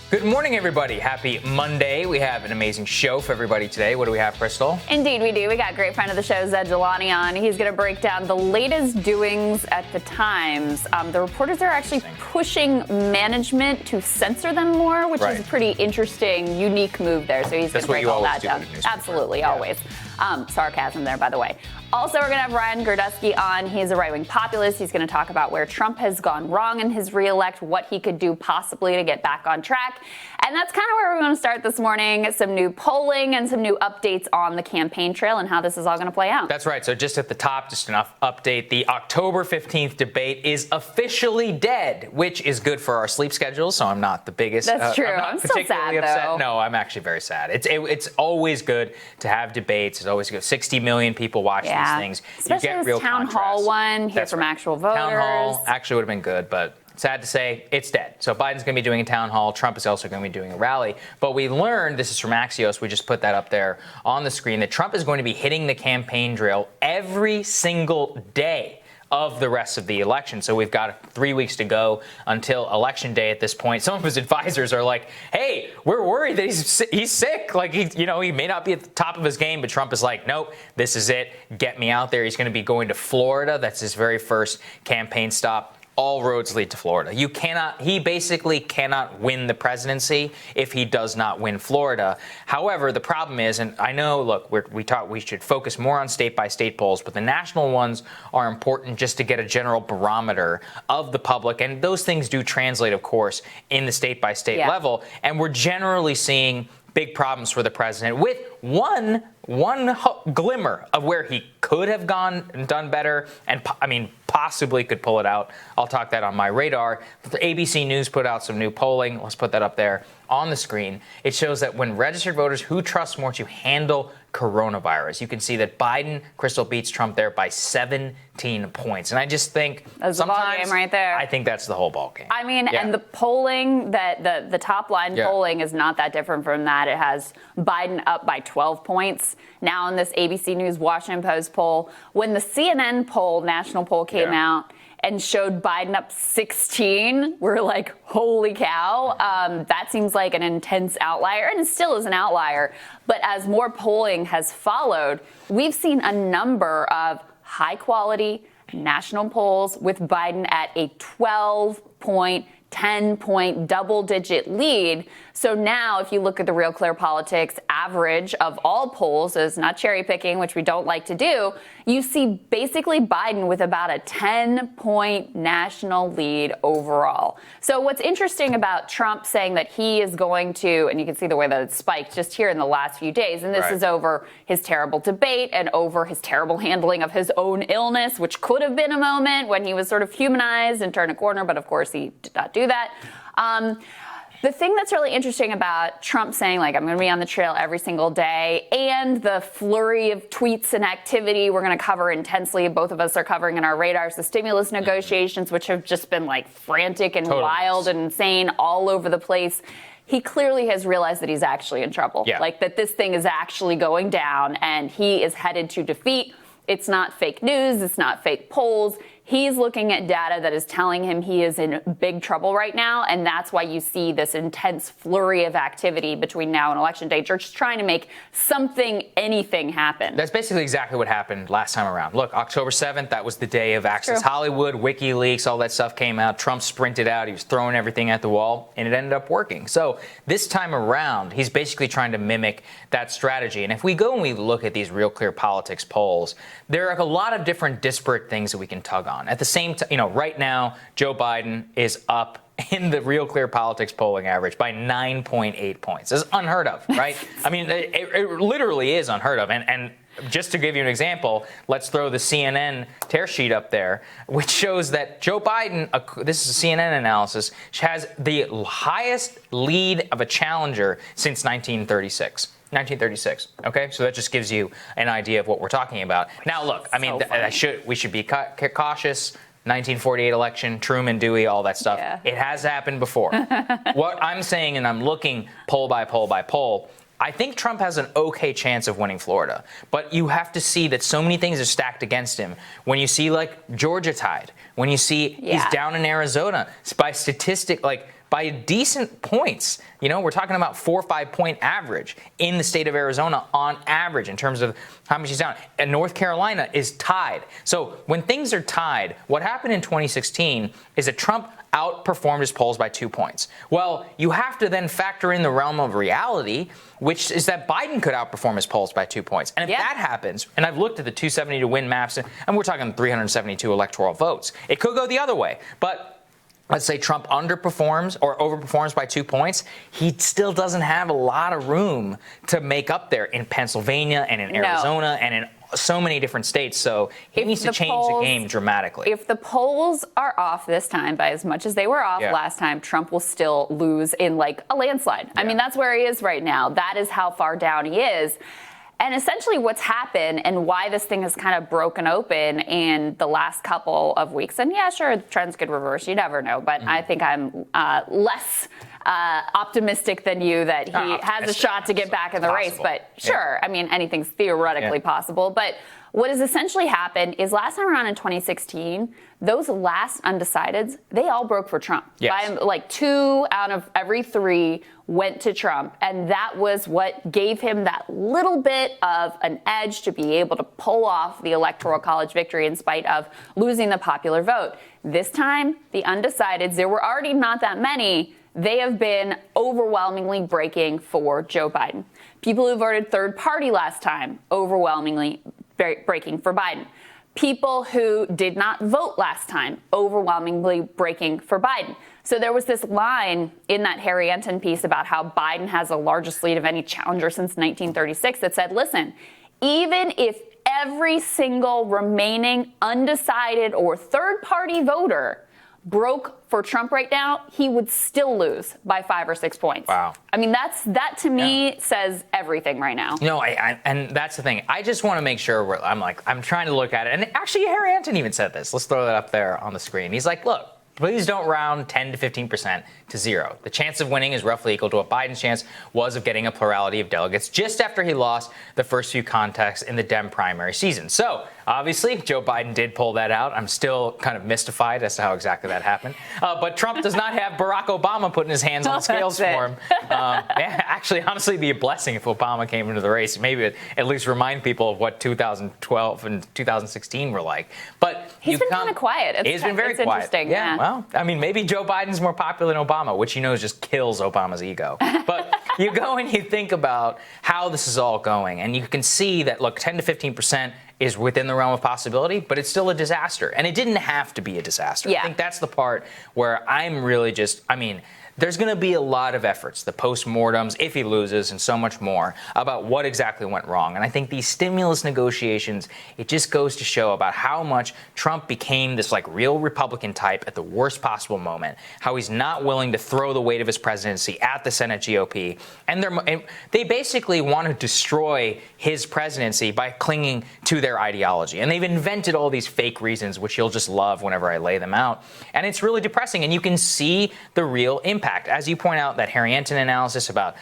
Good morning, everybody. Happy Monday. We have an amazing show for everybody today. What do we have, Krystal? Indeed, we do. We got great friend of the show, Zed Jelani, on. He's going to break down the latest doings at the Times. The reporters are actually pushing management to censor them more, which is a pretty interesting, unique move there. So he's going to break all that down. Absolutely, always. Sarcasm there, by the way. Also, we're going to have Ryan Girdusky on. He's a right-wing populist. He's going to talk about where Trump has gone wrong in his reelect, what he could do possibly to get back on track. And that's kind of where we want to start this morning. Some new polling and some new updates on the campaign trail and how this is all going to play out. That's right. So just at the top, just an update. The October 15th debate is officially dead, which is good for our sleep schedules. So I'm not the biggest. That's true. I'm still sad, upset. though. No, I'm actually very sad. It's always good to have debates. It's always good. 60 million people watch these things. Especially you get real town contrast. hall one, hear from actual voters. Town hall actually would have been good, but sad to say, it's dead. So Biden's going to be doing a town hall. Trump is also going to be doing a rally. But we learned, this is from Axios, we just put that up there on the screen, that Trump is going to be hitting the campaign trail every single day of the rest of the election. So we've got 3 weeks to go until election day at this point. Some of his advisors are like, hey, we're worried that he's sick. Like, he may not be at the top of his game, but Trump is like, nope, this is it. Get me out there. He's going to be going to Florida. That's his very first campaign stop. All roads lead to Florida. He basically cannot win the presidency if he does not win Florida. However, the problem is, and I know, look, we should focus more on state-by-state polls, but the national ones are important just to get a general barometer of the public. And those things do translate, of course, in the state-by-state level. And we're generally seeing big problems for the president with one glimmer of where he could have gone and done better, and possibly could pull it out. I'll talk that on my radar. The ABC News put out some new polling. Let's put that up there on the screen. It shows that when registered voters who trust more to handle coronavirus, you can see that Biden, Krystal, beats Trump there by 17 points. And I just think that's the ball game right there. I think that's the whole ball game. I mean, and the polling, that the top line polling is not that different from that. It has Biden up by 12 points now in this ABC News Washington Post poll. When the CNN poll, national poll, came out and showed Biden up 16, we're like, holy cow. That seems like an intense outlier, and it still is an outlier. But as more polling has followed, we've seen a number of high-quality national polls with Biden at a 12-point, 10-point, double-digit lead. So now, if you look at the Real Clear Politics average of all polls, so it's not cherry picking, which we don't like to do, you see basically Biden with about a 10-point national lead overall. So what's interesting about Trump saying that he is going to, and you can see the way that it's spiked just here in the last few days, and this is over his terrible debate and over his terrible handling of his own illness, which could have been a moment when he was sort of humanized and turned a corner, but of course he did not do that. The thing that's really interesting about Trump saying, like, I'm going to be on the trail every single day, and the flurry of tweets and activity we're going to cover intensely, both of us are covering in our radars, the stimulus negotiations, which have just been like frantic and wild and insane all over the place. He clearly has realized that he's actually in trouble, like that this thing is actually going down and he is headed to defeat. It's not fake news. It's not fake polls. He's looking at data that is telling him he is in big trouble right now, and that's why you see this intense flurry of activity between now and Election Day. They're just trying to make anything happen. That's basically exactly what happened last time around. Look, October 7th, that was the day of Access Hollywood, WikiLeaks, all that stuff came out. Trump sprinted out. He was throwing everything at the wall, and it ended up working. So this time around, he's basically trying to mimic that strategy. And if we go and we look at these Real Clear Politics polls, there are a lot of different disparate things that we can tug on. At the same time, right now, Joe Biden is up in the Real Clear Politics polling average by 9.8 points. This is unheard of, right? I mean, it literally is unheard of. And just to give you an example, let's throw the CNN tear sheet up there, which shows that Joe Biden, this is a CNN analysis, has the highest lead of a challenger since 1936. 1936. Okay, so that just gives you an idea of what we're talking about. Now, look, I mean, we should be cautious. 1948 election, Truman, Dewey, all that stuff. It has happened before. What I'm saying, and I'm looking poll by poll by poll, I think Trump has an okay chance of winning Florida, but you have to see that so many things are stacked against him. When you see like Georgia tied, when you see he's down in Arizona, by statistic, like by decent points. You know, we're talking about 4 or 5 point average in the state of Arizona on average in terms of how much he's down. And North Carolina is tied. So when things are tied, what happened in 2016 is that Trump outperformed his polls by 2 points. Well, you have to then factor in the realm of reality, which is that Biden could outperform his polls by 2 points. And if that happens, and I've looked at the 270 to win maps, and we're talking 372 electoral votes, it could go the other way. But let's say Trump underperforms or overperforms by 2 points, he still doesn't have a lot of room to make up there in Pennsylvania and in Arizona and in so many different states. So he needs to change the game dramatically. If the polls are off this time by as much as they were off last time, Trump will still lose in like a landslide. I mean, that's where he is right now. That is how far down he is. And essentially what's happened and why this thing has kind of broken open in the last couple of weeks, and yeah, sure, trends could reverse. You never know. But I think I'm less optimistic than you that he has a shot to get back in the race. But sure, I mean, anything's theoretically possible. But what has essentially happened is last time around in 2016, those last undecideds, they all broke for Trump. By like 2 out of every 3 went to Trump. And that was what gave him that little bit of an edge to be able to pull off the Electoral College victory in spite of losing the popular vote. This time, the undecideds, there were already not that many. They have been overwhelmingly breaking for Joe Biden. People who voted third party last time, overwhelmingly breaking for Biden. People who did not vote last time, overwhelmingly breaking for Biden. So there was this line in that Harry Enton piece about how Biden has the largest lead of any challenger since 1936 that said, listen, even if every single remaining undecided or third-party voter broke for Trump right now, he would still lose by 5 or 6 points. Wow. I mean, that to me says everything right now. No, and that's the thing. I just want to make sure I'm trying to look at it. And actually, Harry Enton even said this. Let's throw that up there on the screen. He's like, look, please don't round 10 to 15% to 0. The chance of winning is roughly equal to what Biden's chance was of getting a plurality of delegates just after he lost the first few contests in the Dem primary season. So, obviously, Joe Biden did pull that out. I'm still kind of mystified as to how exactly that happened. But Trump does not have Barack Obama putting his hands on the scales for him. Actually, honestly, it'd be a blessing if Obama came into the race. Maybe it at least remind people of what 2012 and 2016 were like. But he's been kind of quiet. He's been very quiet. Interesting. Yeah, well, I mean, maybe Joe Biden's more popular than Obama, which you know just kills Obama's ego. But you go and you think about how this is all going, and you can see that, look, 10 to 15% is within the realm of possibility, but it's still a disaster. And it didn't have to be a disaster. I think that's the part where I'm really there's going to be a lot of efforts, the postmortems, if he loses, and so much more about what exactly went wrong. And I think these stimulus negotiations, it just goes to show about how much Trump became this like real Republican type at the worst possible moment, how he's not willing to throw the weight of his presidency at the Senate GOP. And they basically want to destroy his presidency by clinging to their ideology. And they've invented all these fake reasons, which you'll just love whenever I lay them out. And it's really depressing. And you can see the real impact. As you point out, that Harry Enton analysis about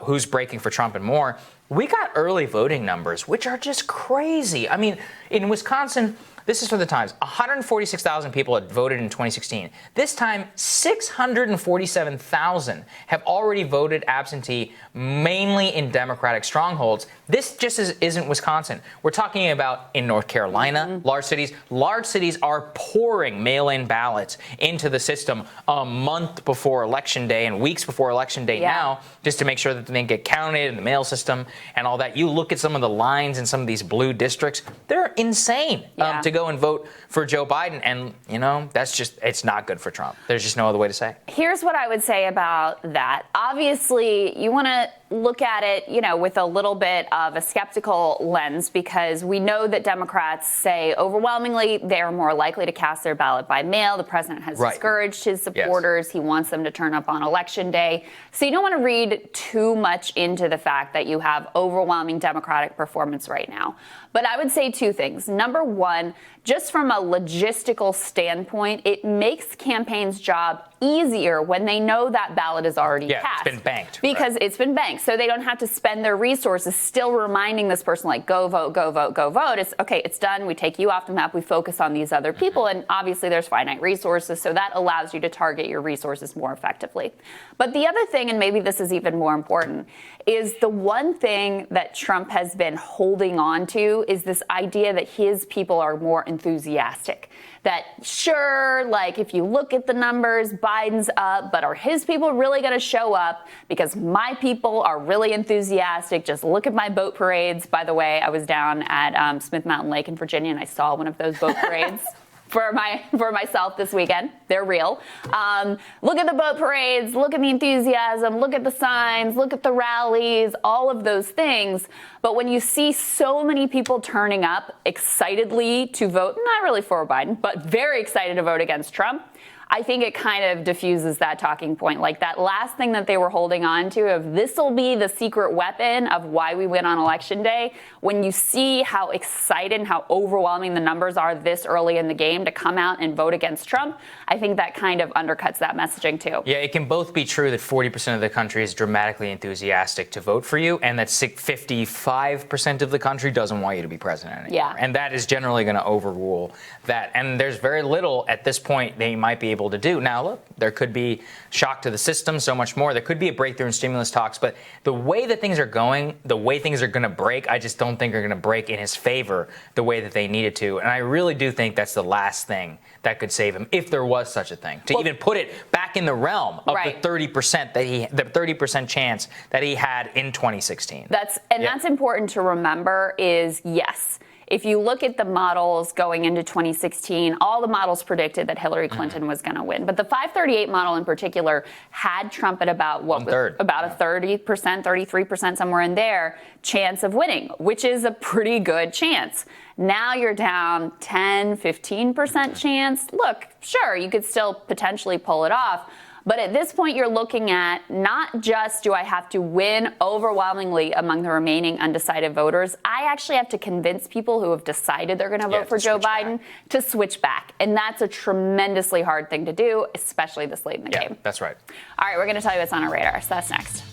who's breaking for Trump and more, we got early voting numbers, which are just crazy. I mean, in Wisconsin, this is for the Times, 146,000 people had voted in 2016. This time, 647,000 have already voted absentee, mainly in Democratic strongholds. This just isn't Wisconsin. We're talking about in North Carolina, large cities. Large cities are pouring mail-in ballots into the system a month before Election Day and weeks before Election Day now, just to make sure that they get counted in the mail system and all that. You look at some of the lines in some of these blue districts, they're insane to go and vote for Joe Biden. And, you know, that's just, it's not good for Trump. There's just no other way to say it. Here's what I would say about that. Obviously, you want to look at it, you know, with a little bit of a skeptical lens, because we know that Democrats say overwhelmingly they are more likely to cast their ballot by mail. The president has discouraged his supporters. He wants them to turn up on Election Day. So you don't want to read too much into the fact that you have overwhelming Democratic performance right now. But I would say 2 things. Number one, just from a logistical standpoint, it makes campaigns' job easier when they know that ballot is already cast. It's been banked. Because it's been banked. bank, so they don't have to spend their resources still reminding this person, like, go vote, go vote, go vote. It's okay, it's done. We take you off the map. We focus on these other people. And obviously there's finite resources, so that allows you to target your resources more effectively. But the other thing, and maybe this is even more important, is the one thing that Trump has been holding on to is this idea that his people are more enthusiastic. That sure, like if you look at the numbers, Biden's up, but are his people really going to show up? Because my people are really enthusiastic. Just look at my boat parades. By the way, I was down at Smith Mountain Lake in Virginia, and I saw one of those boat parades. For myself this weekend. They're real. Look at the boat parades, look at the enthusiasm, look at the signs, look at the rallies, all of those things. But when you see so many people turning up excitedly to vote, not really for Biden, but very excited to vote against Trump, I think it kind of diffuses that talking point. Like that last thing that they were holding on to of this will be the secret weapon of why we win on Election Day. When you see how excited and how overwhelming the numbers are this early in the game to come out and vote against Trump, I think that kind of undercuts that messaging too. Yeah, it can both be true that 40% of the country is dramatically enthusiastic to vote for you and that 55% of the country doesn't want you to be president anymore. Yeah. And that is generally going to overrule that. And there's very little at this point they might be able to do. Now, look, there could be shock to the system, so much more. There could be a breakthrough in stimulus talks, but the way that things are going, the way things are going to break, I just don't think are going to break in his favor the way that they needed to. And I really do think that's the last thing that could save him, if there was such a thing, to even put it back in the realm of the 30% the 30% chance that he had in 2016. That's important to remember is, yes, if you look at the models going into 2016, all the models predicted that Hillary Clinton was going to win. But the 538 model in particular had Trump at about about a 30%, 33%, somewhere in there, chance of winning, which is a pretty good chance. Now you're down 10, 15% chance. Look, sure, you could still potentially pull it off. But at this point, you're looking at not just do I have to win overwhelmingly among the remaining undecided voters, I actually have to convince people who have decided they're going to vote for Joe Biden to switch back. And that's a tremendously hard thing to do, especially this late in the game. That's right. All right, we're going to tell you what's on our radar. So that's next.